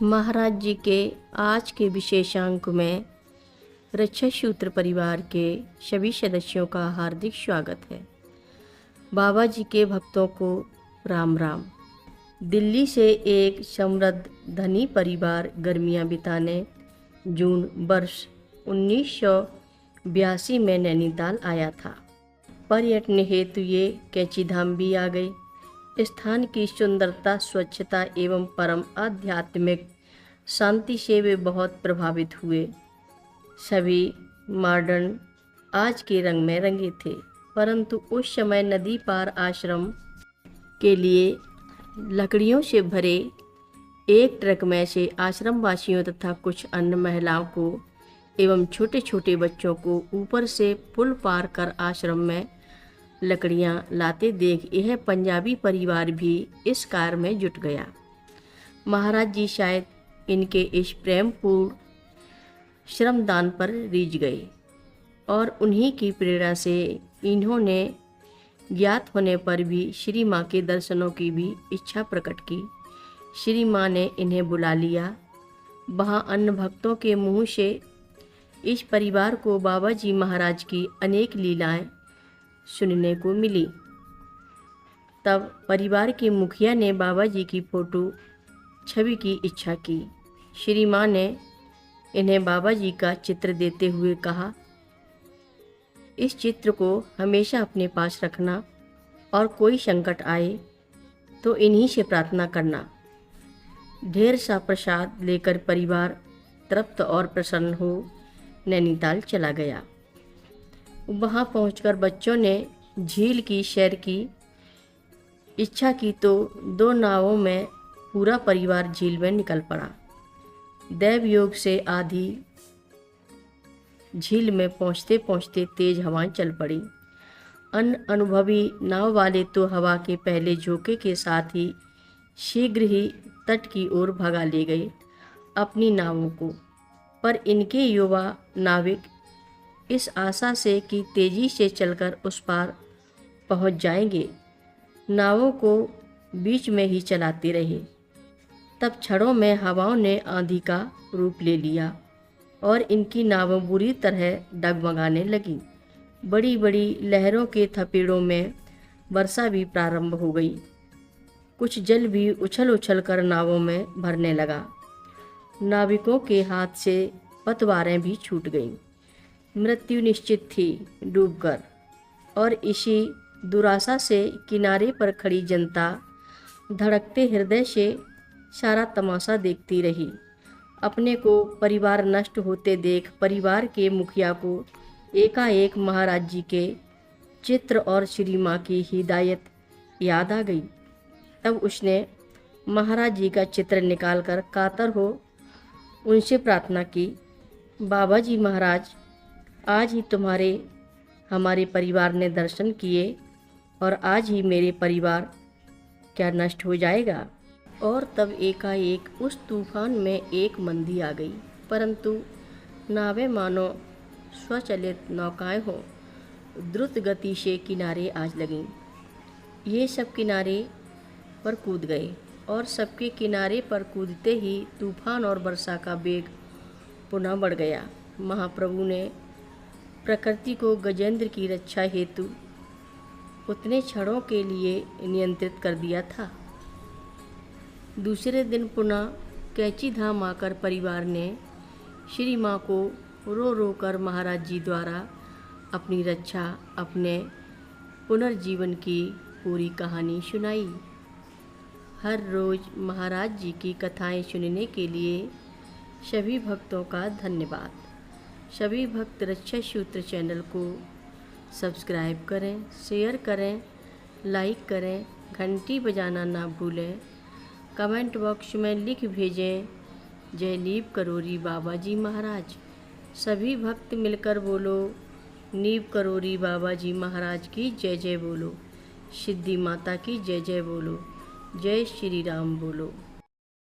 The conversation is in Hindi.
महाराज जी के आज के विशेषांक में रक्षा सूत्र परिवार के सभी सदस्यों का हार्दिक स्वागत है। बाबा जी के भक्तों को राम राम। दिल्ली से एक समृद्ध धनी परिवार गर्मियां बिताने जून वर्ष 1982 में नैनीताल आया था। पर्यटन हेतु ये कैंची धाम भी आ गए। स्थान की सुंदरता, स्वच्छता एवं परम आध्यात्मिक शांति से वे बहुत प्रभावित हुए। सभी मॉडर्न आज के रंग में रंगे थे, परंतु उस समय नदी पार आश्रम के लिए लकड़ियों से भरे एक ट्रक में से आश्रम वासियों तथा कुछ अन्य महिलाओं को एवं छोटे छोटे बच्चों को ऊपर से पुल पार कर आश्रम में लकड़ियां लाते देख यह पंजाबी परिवार भी इस कार्य में जुट गया। महाराज जी शायद इनके इस प्रेमपूर्ण श्रमदान पर रीझ गए और उन्हीं की प्रेरणा से इन्होंने ज्ञात होने पर भी श्री माँ के दर्शनों की भी इच्छा प्रकट की। श्री माँ ने इन्हें बुला लिया। वहाँ अन्य भक्तों के मुँह से इस परिवार को बाबा जी महाराज की अनेक लीलाएं सुनने को मिली। तब परिवार के मुखिया ने बाबा जी की फोटो छवि की इच्छा की। श्री माँ ने इन्हें बाबा जी का चित्र देते हुए कहा, इस चित्र को हमेशा अपने पास रखना और कोई संकट आए तो इन्हीं से प्रार्थना करना। ढेर सा प्रसाद लेकर परिवार तृप्त और प्रसन्न हो नैनीताल चला गया। वहाँ पहुंचकर बच्चों ने झील की सैर की इच्छा की तो 2 नावों में पूरा परिवार झील में निकल पड़ा। दैव योग से आधी झील में पहुंचते पहुंचते तेज हवाएं चल पड़ी। अन्य अनुभवी नाव वाले तो हवा के पहले झोंके के साथ ही शीघ्र ही तट की ओर भगा ले गए अपनी नावों को, पर इनके युवा नाविक इस आशा से कि तेजी से चलकर उस पार पहुंच जाएंगे, नावों को बीच में ही चलाते रहे। तब क्षणों में हवाओं ने आंधी का रूप ले लिया और इनकी नावें बुरी तरह डगमगाने लगीं। बड़ी बड़ी लहरों के थपेड़ों में वर्षा भी प्रारंभ हो गई। कुछ जल भी उछल उछल कर नावों में भरने लगा। नाविकों के हाथ से पतवारें भी छूट गईं। मृत्यु निश्चित थी डूबकर, और इसी दुराशा से किनारे पर खड़ी जनता धड़कते हृदय से सारा तमाशा देखती रही। अपने को परिवार नष्ट होते देख परिवार के मुखिया को एकाएक महाराज जी के चित्र और श्री माँ की हिदायत याद आ गई। तब उसने महाराज जी का चित्र निकालकर कातर हो उनसे प्रार्थना की, बाबा जी महाराज, आज ही हमारे परिवार ने दर्शन किए और आज ही मेरे परिवार क्या नष्ट हो जाएगा। और तब एकाएक उस तूफान में एक मंदी आ गई, परंतु नावें मानो स्वचालित नौकाएं हों, द्रुत गति से किनारे आज लगीं। ये सब किनारे पर कूद गए और सबके किनारे पर कूदते ही तूफान और वर्षा का वेग पुनः बढ़ गया। महाप्रभु ने प्रकृति को गजेंद्र की रक्षा हेतु उतने क्षणों के लिए नियंत्रित कर दिया था। दूसरे दिन पुनः कैंची धाम आकर परिवार ने श्री माँ को रो रो कर महाराज जी द्वारा अपनी रक्षा, अपने पुनर्जीवन की पूरी कहानी सुनाई। हर रोज़ महाराज जी की कथाएं सुनने के लिए सभी भक्तों का धन्यवाद। सभी भक्त रक्षा सूत्र चैनल को सब्सक्राइब करें, शेयर करें, लाइक करें, घंटी बजाना ना भूलें। कमेंट बॉक्स में लिख भेजें, जय नीव करोरी बाबा जी महाराज। सभी भक्त मिलकर बोलो, नीव करोरी बाबा जी महाराज की जय जय बोलो, सिद्धि माता की जय जय बोलो, जय श्री राम बोलो।